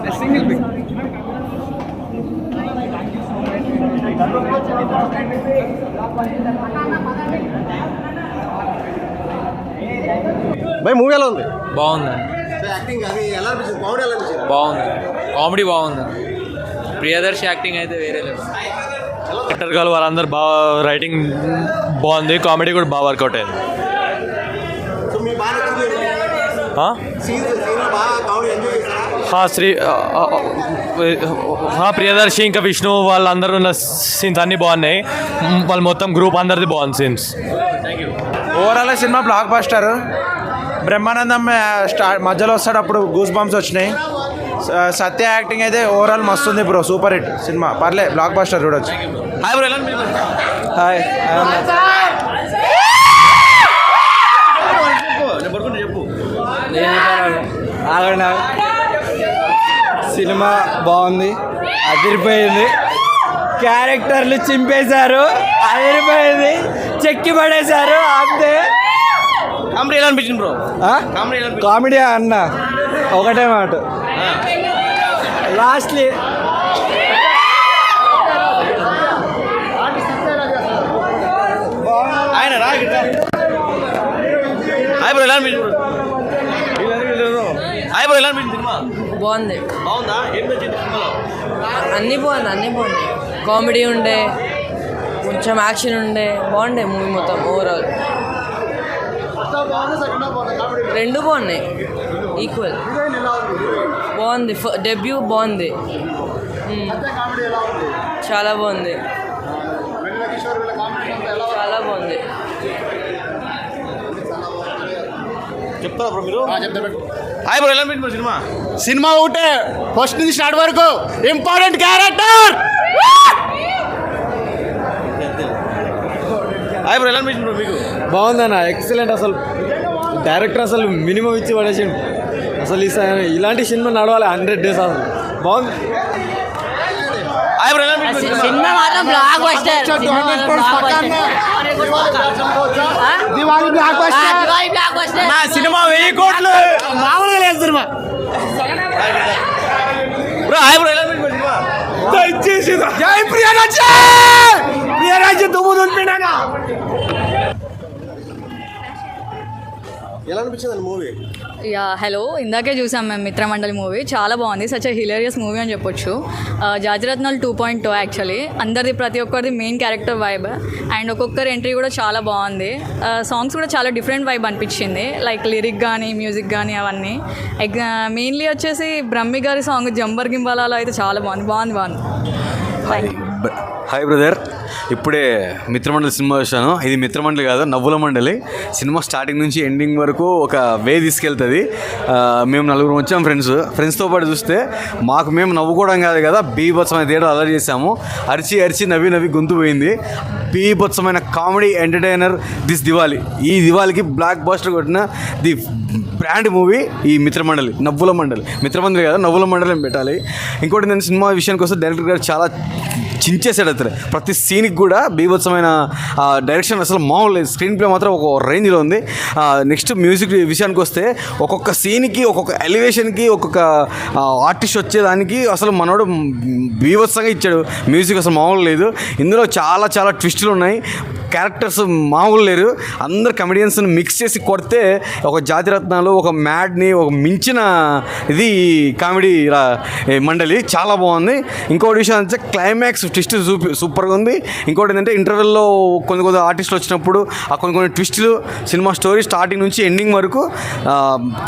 A single pic. भाई movie ఎలా ఉంది? బాగుంది. యాక్టింగ్ అది ఎలా అనిపించింది? కామెడీ ఎలా అనిపించింది? బాగుంది, కామెడీ బాగుంది. ప్రియదర్శి యాక్టింగ్ అయితే వేరే లేదు. యాక్టర్ గారు వాళ్ళందరూ బాగా రైటింగ్ బాగుంది, కామెడీ కూడా బాగా వర్కౌట్ అయింది. సో మీ బాగా సీన్ బాగా కామెడీ ఎంజాయ్ చేశారా? ప్రియదర్శి ఇంకా విష్ణు వాళ్ళందరూ ఉన్న సీన్స్ అన్నీ బాగున్నాయి. వాళ్ళు మొత్తం గ్రూప్ అందరిది బాగుంది scenes. Overall cinema block buster. Brahmanandam మధ్యలో వస్తాడు, అప్పుడు గూస్ బంప్స్ వచ్చినాయి. సత్య యాక్టింగ్ అయితే ఓవరాల్ మస్తు ఉంది బ్రో, సూపర్ హిట్ సినిమా. పర్లే, బ్లాక్ బస్టర్ చూడొచ్చు. హాయ్ సినిమా బాగుంది, అదిరిపోయింది. క్యారెక్టర్లు చింపేశారు, అదిరిపోయింది, చెక్కి పడేశారు అంతే. కామెడీ ఎలా అనిపించింది బ్రో? కామెడీ అన్న ఒకటే మాట, లాస్ట్లీ ఆయన హాయ్ బ్రో, ఎలా అనిపించింది? హాయ్ బ్రో, ఎలా అనిపించింది సినిమా? బాగుంది. బాగుందా? ఏం నచ్చింది సినిమాలో? అన్నీ బాగుంది. కామెడీ ఉండే, కొంచెం యాక్షన్ ఉండే, బాగుండే మూవీ మొత్తం ఓవరాల్. రెండు బాగున్నాయి, ఈక్వల్. బాగుంది, డెబ్యూ బాగుంది, చాలా బాగుంది, చాలా బాగుంది. చెప్తారా బ్రో మీరు? హాయ్ బ్రో, ఎలా అనిపించింది సినిమా? సినిమా ఒకటే, ఫస్ట్ నుంచి స్టార్ట్ వరకు ఇంపార్టెంట్ క్యారెక్టర్. హాయ్ బ్రో, ఎలా అనిపించింది బ్రో మీకు? బాగుందన్న, ఎక్సలెంట్. అసలు డైరెక్టర్ అసలు మినిమం ఇచ్చి పడేసిండు. అసలు ఇలాంటి సినిమా నడవాలి 100 days. అసలు బాగుంది. హాయ్ బ్రో, ఎలా అనిపించింది సినిమా మాత్రం బ్లాక్ బస్టర్. నా సినిమా 1000 కోట్లు మామూలుగా లేదు సినిమా. బ్రో హాయ్ బ్రో, ఎలా అనిపించింది సినిమా? దయచేసి జై ప్రియరాజ్య దుమ్ము దులిపినాగా. ఎలా అనిపించింది మూవీ? యా హలో, ఇందాకే చూసాం మేము మిత్రమండలి మూవీ, చాలా బాగుంది. సచ్ హిలేరియస్ మూవీ అని చెప్పొచ్చు. జాతిరత్నాలు 2.0 యాక్చువల్లీ. అందరిది ప్రతి ఒక్కరిది మెయిన్ క్యారెక్టర్ వైబ్, అండ్ ఒక్కొక్కరి ఎంట్రీ కూడా చాలా బాగుంది. సాంగ్స్ కూడా చాలా డిఫరెంట్ వైబ్ అనిపించింది, లైక్ లిరిక్ కానీ మ్యూజిక్ కానీ అవన్నీ. మెయిన్లీ వచ్చేసి బ్రహ్మి గారి సాంగ్ జంబర్ గింబాలాలో అయితే చాలా బాగుంది. హాయ్ బ్రదర్, ఇప్పుడే మిత్రమండలి సినిమా చూశాను. ఇది మిత్రమండలి కాదు, నవ్వుల మండలి. సినిమా స్టార్టింగ్ నుంచి ఎండింగ్ వరకు ఒక వే తీసుకెళ్తుంది. మేము నలుగురు వచ్చాం ఫ్రెండ్స్తో పాటు చూస్తే మేము నవ్వుకోవడం కాదు కదా, బీభత్సమైన థియేటర్ అలర్ట్ చేశాము. అరిచి నవ్వి గొంతు పోయింది. బీభత్సమైన కామెడీ ఎంటర్టైనర్ దిస్ దివాలి. ఈ దివాళికి బ్లాక్ బాస్టర్ కొట్టిన ది బ్రాండ్ మూవీ ఈ మిత్రమండలి, నవ్వుల మండలి. మిత్రమండలి కాదు, నవ్వుల మండలి అని పెట్టాలి. ఇంకోటి నేను సినిమా విషయానికి వస్తే డైరెక్టర్ గారు చాలా చించేసాడు. అతను ప్రతి సీన్కి కూడా బీభత్సమైన డైరెక్షన్, అసలు మామూలు లేదు. స్క్రీన్ ప్లే మాత్రం ఒక రేంజ్లో ఉంది. నెక్స్ట్ మ్యూజిక్ విషయానికి వస్తే ఒక్కొక్క సీన్కి ఒక్కొక్క ఎలివేషన్కి ఒక్కొక్క ఆర్టిస్ట్ వచ్చేదానికి అసలు మనోడు బీభత్సంగా ఇచ్చాడు మ్యూజిక్. అసలు మామూలు లేదు. ఇందులో చాలా ట్విస్టులు ఉన్నాయి. క్యారెక్టర్స్ మామూలు లేరు. అందరు కమెడియన్స్ని మిక్స్ చేసి కొడితే ఒక జాతిరత్నాలు, ఒక మ్యాడ్ని, ఒక మించిన ఇది కామెడీ మండలి. చాలా బాగుంది. ఇంకోటి విషయం అంటే క్లైమాక్స్ ట్విస్ట్ సూపర్గా ఉంది. ఇంకోటి ఏంటంటే ఇంటర్వెల్లో కొన్ని ఆర్టిస్టులు వచ్చినప్పుడు ఆ కొన్ని ట్విస్టులు, సినిమా స్టోరీ స్టార్టింగ్ నుంచి ఎండింగ్ వరకు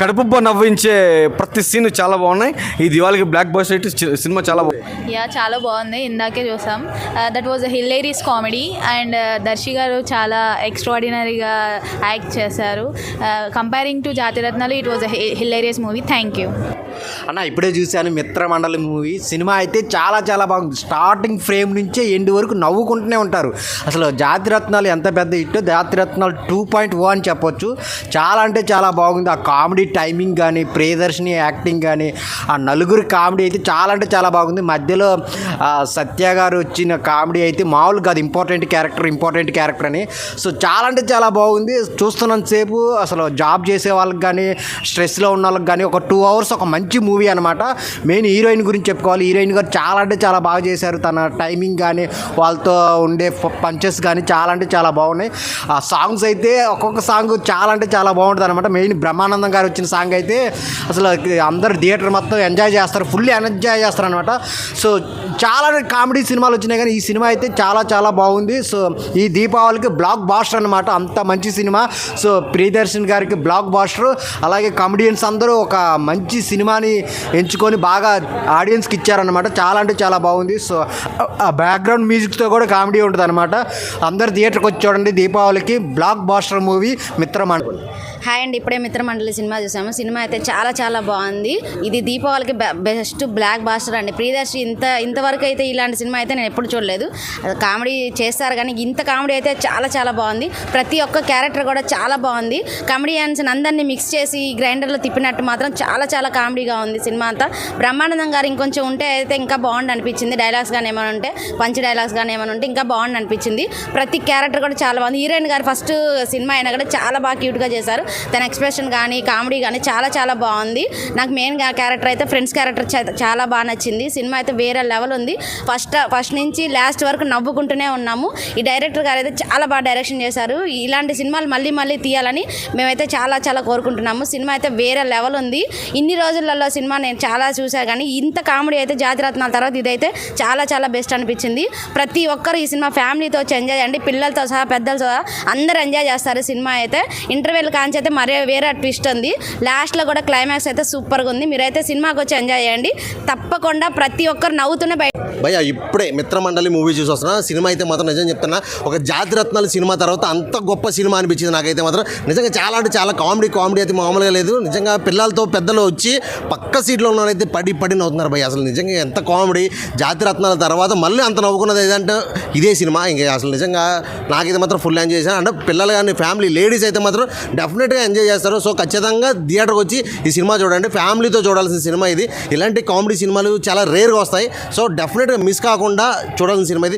కడుపుబ్బ నవ్వించే ప్రతి సీన్ చాలా బాగున్నాయి. ఈ దివాళికి బ్లాక్ బస్టర్ సినిమా చాలా బాగుంది. చాలా బాగుంది. ఇందాకే చూసాం. That was a hilarious comedy and Darshi garu చాలా ఎక్స్ట్రాడినరీగా యాక్ట్ చేశారు. Comparing to Jathiratnalu, it was a hilarious movie. Thank you. అన్న ఇప్పుడే చూశాను మిత్రమండలి మూవీ. సినిమా అయితే చాలా చాలా బాగుంది. స్టార్టింగ్ ఫ్రేమ్ నుంచే ఎండ్ వరకు నవ్వుకుంటూనే ఉంటారు. అసలు జాతిరత్నాలు ఎంత పెద్ద హిట్, జాతిరత్నాలు 2.0 అని చెప్పొచ్చు. చాలా అంటే చాలా బాగుంది. ఆ కామెడీ టైమింగ్ కానీ, ప్రియదర్శిని యాక్టింగ్ కానీ, ఆ నలుగురి కామెడీ అయితే చాలా అంటే చాలా బాగుంది. మధ్యలో సత్య గారు వచ్చిన కామెడీ అయితే మామూలు కాదు. ఇంపార్టెంట్ క్యారెక్టర్ అని. సో చాలా అంటే చాలా బాగుంది. చూస్తున్నంతసేపు అసలు జాబ్ చేసే వాళ్ళకి కానీ, స్ట్రెస్లో ఉన్న వాళ్ళకి కానీ ఒక 2 hours ఒక మంచి మూవీ అనమాట. మెయిన్ హీరోయిన్ గురించి చెప్పుకోవాలి. హీరోయిన్ గారు చాలా అంటే చాలా బాగా చేశారు. తన టైమింగ్ కానీ, వాళ్ళతో ఉండే పంచెస్ కానీ చాలా అంటే చాలా బాగున్నాయి. ఆ సాంగ్స్ అయితే ఒక్కొక్క సాంగ్ చాలా అంటే చాలా బాగుంటుంది అనమాట. మెయిన్ బ్రహ్మానందం గారు వచ్చిన సాంగ్ అయితే అసలు అందరు థియేటర్ మొత్తం ఎంజాయ్ చేస్తారు, ఫుల్ ఎంజాయ్ చేస్తారు అనమాట. సో చాలా కామెడీ సినిమాలు వచ్చినాయి కానీ ఈ సినిమా అయితే చాలా చాలా బాగుంది. సో ఈ దీపావళికి బ్లాక్ బాస్టర్ అనమాట. అంత మంచి సినిమా. సో ప్రియదర్శన్ గారికి బ్లాక్ బాస్టర్. అలాగే కామెడియన్స్ అందరూ ఒక మంచి సినిమాని ఎంచుకొని బాగా ఆడియన్స్కి ఇచ్చారనమాట. చాలా అంటే చాలా బాగుంది. సో ఆ బ్యాక్గ్రౌండ్ మ్యూజిక్తో కూడా కామెడీ ఉంటుంది అనమాట. అందరు థియేటర్కి వచ్చి చూడండి. దీపావళికి బ్లాక్ బాస్టర్ మూవీ మిత్రమండలి. హాయ్ అండి, ఇప్పుడే మిత్రమండలి సినిమా చూసాము. సినిమా అయితే చాలా చాలా బాగుంది. ఇది దీపావళికి బెస్ట్ బ్లాక్ బాస్టర్ అండి. ప్రియదర్శి ఇంతవరకు అయితే ఇలాంటి సినిమా అయితే నేను ఎప్పుడు చూడలేదు. కామెడీ చేస్తారు కానీ ఇంత కామెడీ అయితే చాలా చాలా బాగుంది. ప్రతి ఒక్క క్యారెక్టర్ కూడా చాలా బాగుంది. కామెడియన్స్ అందరినీ మిక్స్ చేసి గ్రైండర్లో తిప్పినట్టు మాత్రం చాలా చాలా కామెడీగా ఉంది సినిమా అంతా. బ్రహ్మానందం గారు ఇంకొంచెం ఉంటే అయితే ఇంకా బాగుండి అనిపించింది. డైలాగ్స్ కానీ ఏమైనా ఉంటే, పంచ్ డైలాగ్స్ కానీ ఏమైనా ఉంటే ఇంకా బాగుండి అనిపించింది. ప్రతి క్యారెక్టర్ కూడా చాలా బాగుంది. హీరోయిన్ గారు ఫస్ట్ సినిమా అయినా కూడా చాలా బాగా క్యూట్గా చేశారు. తన ఎక్స్ప్రెషన్ కానీ, కామెడీ కానీ చాలా చాలా బాగుంది. నాకు మెయిన్ క్యారెక్టర్ అయితే ఫ్రెండ్స్ క్యారెక్టర్ చాలా బాగా నచ్చింది. సినిమా అయితే వేరే లెవెల్ ఉంది. ఫస్ట్ నుంచి లాస్ట్ వరకు నవ్వుకుంటూనే ఉన్నాము. ఈ డైరెక్టర్ గారు అయితే చాలా బాగా డైరెక్షన్ చేశారు. ఇలాంటి సినిమాలు మళ్ళీ మళ్ళీ తీయాలని మేమైతే చాలా చాలా కోరుకుంటున్నాము. సినిమా అయితే వేరే లెవెల్ ఉంది. ఇన్ని రోజులలో సినిమా నేను చాలా చూసా కానీ ఇంత కామెడీ అయితే జాతిరత్నాల తర్వాత ఇదైతే చాలా చాలా బెస్ట్ అనిపించింది. ప్రతి ఒక్కరు ఈ సినిమా ఫ్యామిలీతో వచ్చి ఎంజాయ్ చేయండి. పిల్లలతో సహా పెద్దలతో సహా అందరూ ఎంజాయ్ చేస్తారు. సినిమా అయితే ఇంటర్వెల్ కాంచి అయితే మరే వేరే ట్విస్ట్ ఉంది. లాస్ట్లో కూడా క్లైమాక్స్ అయితే సూపర్గా ఉంది. మీరైతే సినిమాకి వచ్చి ఎంజాయ్ చేయండి. తప్పకుండా ప్రతి ఒక్కరు నవ్వుతూనే బయట. భయ్యా ఇప్పుడే మిత్రమండలి మూవీ చూసి వస్తున్నా. సినిమా అయితే మాత్రం నిజం చెప్తున్నా, ఒక జాతిరత్నాల సినిమా తర్వాత అంత గొప్ప సినిమా అనిపించింది నాకైతే మాత్రం. నిజంగా చాలా అంటే చాలా కామెడీ అయితే మామూలుగా లేదు. నిజంగా పిల్లలతో పెద్దలు వచ్చి పక్క సీట్లో ఉన్నవారైతే పడి నవ్వుతున్నారు భయ్య. అసలు నిజంగా ఎంత కామెడీ. జాతిరత్నాల తర్వాత మళ్ళీ అంత నవ్వుకున్నది ఏదంటే ఇదే సినిమా. ఇంకా అసలు నిజంగా నాకైతే మాత్రం ఫుల్ ఎంజాయ్ చేశాను. అంటే పిల్లలు కానీ ఫ్యామిలీ లేడీస్ అయితే మాత్రం డెఫినెట్గా ఎంజాయ్ చేస్తారు. సో ఖచ్చితంగా థియేటర్కి వచ్చి ఈ సినిమా చూడండి. ఫ్యామిలీతో చూడాల్సిన సినిమా ఇది. ఇలాంటి కామెడీ సినిమాలు చాలా రేర్గా వస్తాయి. సో డెఫినెట్గా మిస్ కాకుండా చూడాల్సిన సినిమా ఇది.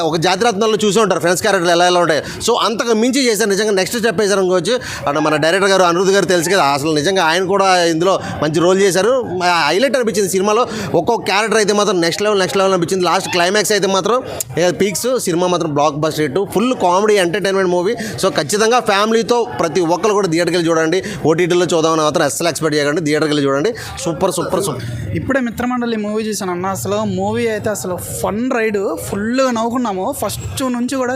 ఒక జాతిరత్నాల్లో చూసి ఉంటారు ఫ్రెండ్స్ క్యారెక్టర్లు ఎలా ఉంటాయి. సో అంతగా మించి చేశారు. నిజంగా నెక్స్ట్ స్టెప్ వేశారు అనుకోవచ్చు. అంటే మన డైరెక్టర్ గారు అనిరుద్ధ్ గారు తెలుసు కదా, అసలు నిజంగా ఆయన కూడా ఇందులో మంచి రోల్ చేశారు. హైలైట్ అనిపించింది సినిమాలో. ఒక్కొక్క క్యారెక్టర్ అయితే మాత్రం నెక్స్ట్ లెవెల్ అనిపించింది. లాస్ట్ క్లైమాక్స్ అయితే మాత్రం పీక్స్. సినిమా మాత్రం block buster hit. Full comedy entertainment movie. So ఖచ్చితంగా ఫ్యామిలీతో ప్రతి ఒక్కరు కూడా థియేటర్కి వెళ్ళి చూడండి. ఓటీటీలో చూద్దామని మాత్రం అస్సలు ఎక్స్పెక్ట్ చేయకండి. థియేటర్కి వెళ్ళి చూడండి. సూపర్. ఇప్పుడే మిత్రమండలి మూవీ చూసాను అన్న. అసలు మూవీ అయితే అసలు ఫన్ రైడ్. ఫుల్గా నవ్వుకున్నాము. ఫస్ట్ నుంచి కూడా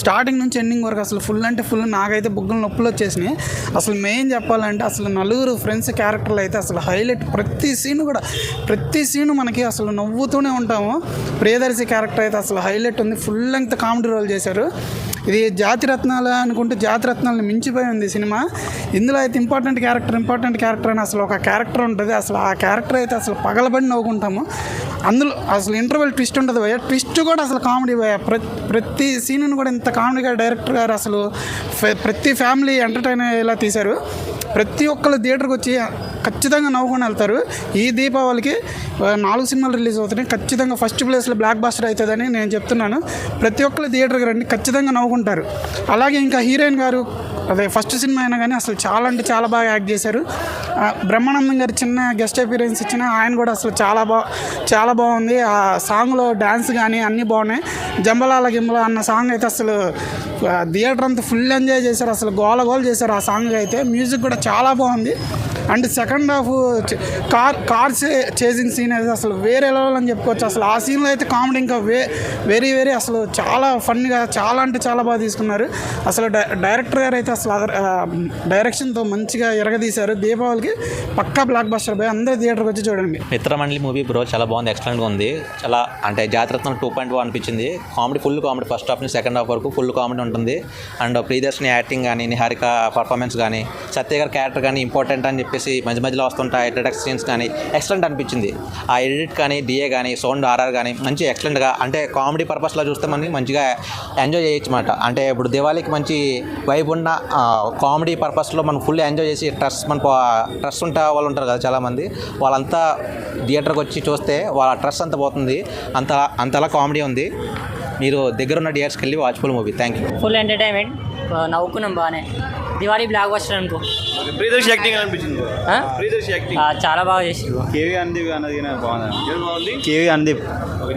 స్టార్టింగ్ నుంచి ఎండింగ్ వరకు అసలు ఫుల్ అంటే ఫుల్. నాకైతే బుగ్గలు నొప్పులు వచ్చేసినాయి. అసలు మెయిన్ చెప్పాలంటే అసలు నలుగురు ఫ్రెండ్స్ క్యారెక్టర్లు అయితే అసలు హైలైట్. ప్రతి సీను మనకి అసలు నవ్వుతూనే ఉంటాము. ప్రియదర్శి క్యారెక్టర్ అయితే అసలు హైలైట్ ఉంది. ఫుల్ లెంగ్త్ కామెడీ రోల్ చేశారు. ఇది జాతిరత్నాలు అనుకుంటే జాతిరత్నాలను మించిపోయి ఉంది సినిమా. ఇందులో అయితే ఇంపార్టెంట్ క్యారెక్టర్ అని అసలు ఒక క్యారెక్టర్ ఉంటుంది. అసలు ఆ క్యారెక్టర్ అయితే అసలు పగలబడి నవ్వుకుంటాము. అందులో అసలు ఇంటర్వెల్ ట్విస్ట్ ఉంటుంది భయ్య. ట్విస్ట్ కూడా అసలు కామెడీ భయ్య. ప్రతి సీన్ను కూడా ఇంత కామెడీగా డైరెక్టర్ గారు అసలు ప్రతి ఫ్యామిలీ ఎంటర్టైన్ అయ్యేలా తీశారు. ప్రతి ఒక్కరు థియేటర్కి వచ్చి ఖచ్చితంగా నవ్వుకొని వెళ్తారు. ఈ దీపావళికి 4 సినిమాలు రిలీజ్ అవుతున్నాయి. ఖచ్చితంగా ఫస్ట్ ప్లేస్లో బ్లాక్ బాస్టర్ అవుతుందని నేను చెప్తున్నాను. ప్రతి ఒక్కరు థియేటర్కి రండి, ఖచ్చితంగా నవ్వుకుంటారు. అలాగే ఇంకా హీరోయిన్ గారు అదే ఫస్ట్ సినిమా అయినా కానీ అసలు చాలా అంటే చాలా బాగా యాక్ట్ చేశారు. బ్రహ్మానందం గారు చిన్న గెస్ట్ అపీరెన్స్ ఇచ్చిన ఆయన కూడా అసలు చాలా బాగుంది. ఆ సాంగ్లో డ్యాన్స్ కానీ అన్నీ బాగున్నాయి. జంబలాల గింబల అన్న సాంగ్ అయితే అసలు థియేటర్ అంతా ఫుల్ ఎంజాయ్ చేశారు. అసలు గోల చేశారు ఆ సాంగ్ అయితే. మ్యూజిక్ కూడా చాలా బాగుంది. And second half car chasing scene అయితే అసలు వేరే లెవెల్ అని చెప్పుకోవచ్చు. అసలు ఆ సీన్లో అయితే కామెడీ ఇంకా వెరీ అసలు చాలా ఫన్గా చాలా అంటే చాలా బాగా తీసుకున్నారు. అసలు డైరెక్టర్ గారు అయితే అసలు డైరెక్షన్తో మంచిగా ఎరగదీశారు. దీపావళికి పక్కా బ్లాక్ బస్టర్ బాయ్, అందరూ థియేటర్కి వచ్చి చూడండి. మిత్రమండలి మూవీ బ్రో చాలా బాగుంది, ఎక్సలెంట్గా ఉంది. చాలా అంటే జాతిరత్నం 2.1 అనిపించింది. Comedy full comedy, first half నుంచి సెకండ్ హాఫ్ వరకు ఫుల్ కామెడీ ఉంటుంది. అండ్ ప్రియదర్శిని యాక్టింగ్ కానీ, నిహారిక పర్ఫార్మెన్స్ కానీ, సత్య గారి క్యారెక్టర్ కానీ ఇంపార్టెంట్ అని చెప్పేసి మధ్య మధ్యలో వస్తుంటాయి ఎడిట్ సీన్స్ కానీ ఎక్సలెంట్ అనిపించింది. ఆ ఎడిట్ కానీ, డిఏ కానీ, సౌండ్ ఆర్ఆర్ కానీ మంచి ఎక్సలెంట్గా, అంటే కామెడీ పర్పస్లో చూస్తే మనకి మంచిగా ఎంజాయ్ చేయొచ్చు అన్నమాట. అంటే ఇప్పుడు దివాళీకి మంచి వైబ్ ఉన్న కామెడీ పర్పస్లో మనం ఫుల్ ఎంజాయ్ చేసి ట్రస్ట్ ఉంటే వాళ్ళు ఉంటారు కదా చాలామంది, వాళ్ళంతా థియేటర్కి వచ్చి చూస్తే వాళ్ళ ట్రస్ట్ అంతా పోతుంది. అంతలా కామెడీ ఉంది. మీరు దగ్గర ఉన్న థియేటర్స్కి వెళ్ళి watch full movie. Thank you. Full entertainment, నవ్వుకున్నాం బాగానే. దివాళీ బ్లాక్ బస్టర్ అనుకో. ప్రియదర్శి యాక్టింగ్ అనిపించింది. ప్రియదర్శి యాక్టింగ్ చాలా బాగా చేసిండ్రు. కేవీ అనుదీప్ అన్నది బాగుంది. కేవీ అనుదీప్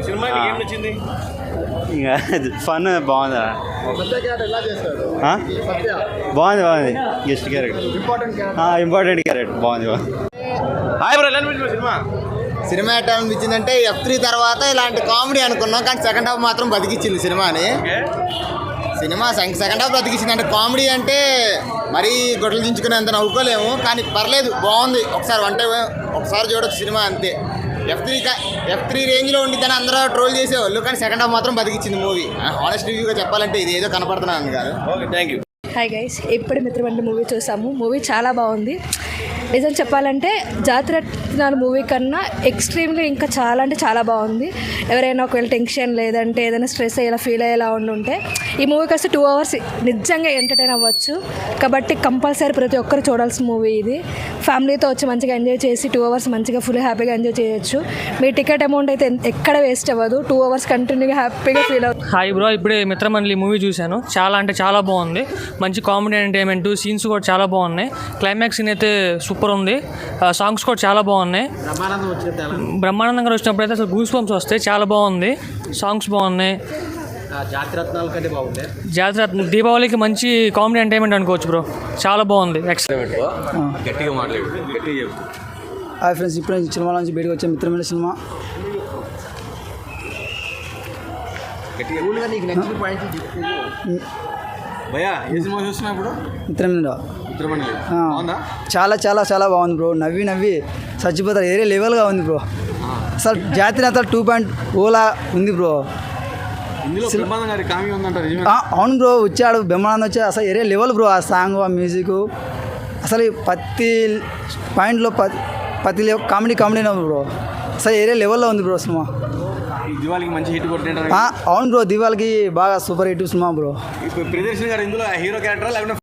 సినిమా ఏం నచ్చింది? ఇంకా ఫన్ బాగుందా? బాగుంది గెస్ట్ క్యారెక్టర్, ఇంపార్టెంట్ క్యారెక్టర్ బాగుంది. హాయ్ బ్రో, ఎలా అనిపించింది సినిమా? సినిమా ఎట్లా అనిపించిందంటే F3 తర్వాత ఇలాంటి కామెడీ అనుకున్నాం, కానీ సెకండ్ హాఫ్ మాత్రం బతికిచ్చింది సినిమాని. సినిమా సెకండ్ హాఫ్ బతికిచ్చింది. అంటే కామెడీ అంటే మరీ గొడ్డలు దించుకునేంత నవ్వుకోలేము, కానీ పర్లేదు, బాగుంది. ఒకసారి చూడొచ్చు సినిమా, అంతే. F3 రేంజ్లో ఉండిద్దని అందరూ ట్రోల్ చేసేవాళ్ళు, కానీ సెకండ్ హాఫ్ మాత్రం బతికిచ్చింది మూవీ. హానెస్ట్ రివ్యూగా చెప్పాలంటే ఇది ఏదో కనపడుతున్నాను కాదు. Okay, thank you. Hi guys, ఇప్పుడు మిత్రమండలి మూవీ చూసాము. మూవీ చాలా బాగుంది. నిజం చెప్పాలంటే జాతిరత్నాలు మూవీ కన్నా ఎక్స్ట్రీమ్లీ ఇంకా చాలా అంటే చాలా బాగుంది. ఎవరైనా ఒకవేళ టెన్షన్ లేదంటే ఏదైనా స్ట్రెస్ అయ్యేలా ఫీల్ అయ్యేలా ఉంటే ఈ మూవీకి వస్తే 2 hours నిజంగా ఎంటర్టైన్ అవ్వచ్చు. కాబట్టి కంపల్సరీ ప్రతి ఒక్కరు చూడాల్సిన మూవీ ఇది. ఫ్యామిలీతో వచ్చి మంచిగా ఎంజాయ్ చేసి 2 hours మంచిగా ఫుల్ హ్యాపీగా ఎంజాయ్ చేయొచ్చు. మీ టికెట్ అమౌంట్ అయితే ఎక్కడ వేస్ట్ అవ్వదు. 2 hours కంటిన్యూగా హ్యాపీగా ఫీల్ అవుతుంది. హాయ్ బ్రో, ఇప్పుడే మిత్రమండలి మూవీ చూశాను. చాలా అంటే చాలా బాగుంది. మంచి కామెడీ ఎంటర్టైన్మెంట్, సీన్స్ కూడా చాలా బాగున్నాయి. క్లైమాక్స్ సీన్ అయితే సూపర్ ఉంది. సాంగ్స్ కూడా చాలా బాగున్నాయి. బ్రహ్మానందం గారు వచ్చినప్పుడు అయితే అసలు గూస్ బంప్స్ వస్తాయి. చాలా బాగుంది, సాంగ్స్ బాగున్నాయి. జాతిరత్నం దీపావళికి మంచి కామెడీ ఎంటర్టైన్మెంట్ అనుకోవచ్చు బ్రో. చాలా బాగుంది, ఎక్సలెంట్. గట్టిగా మాట్లాడు, గట్టిగా చెప్పు. హాయ్ ఫ్రెండ్స్, ఇప్పుడే సినిమా నుంచి బయటకు వచ్చే మిత్రమైన సినిమా. భయ్యా, ఏ సినిమా చూస్తున్నా ఇప్పుడు? మిత్రమండలి చాలా చాలా చాలా బాగుంది బ్రో. నవ్వి చచ్చిపోతారు. ఏరే లెవెల్గా ఉంది బ్రో. అసలు జాతిరత్నాలు 2.0 ఉంది బ్రో. అవును బ్రో, వచ్చాడు బ్రహ్మానందం వచ్చాడు. అసలు ఏరే లెవెల్ బ్రో. ఆ సాంగ్, ఆ మ్యూజిక్, అసలు ప్రతి పాయింట్లో ప్రతి కామెడీ బ్రో. అసలు ఏరే లెవెల్లో ఉంది బ్రో సినిమా. దివాళీకి మంచి హిట్ కొట్టిన. అవును బ్రో, దివాళీకి బాగా super hit cinema bro. Priyadarshini గారు ఇందులో హీరో క్యారెక్టర్ లేకపోతే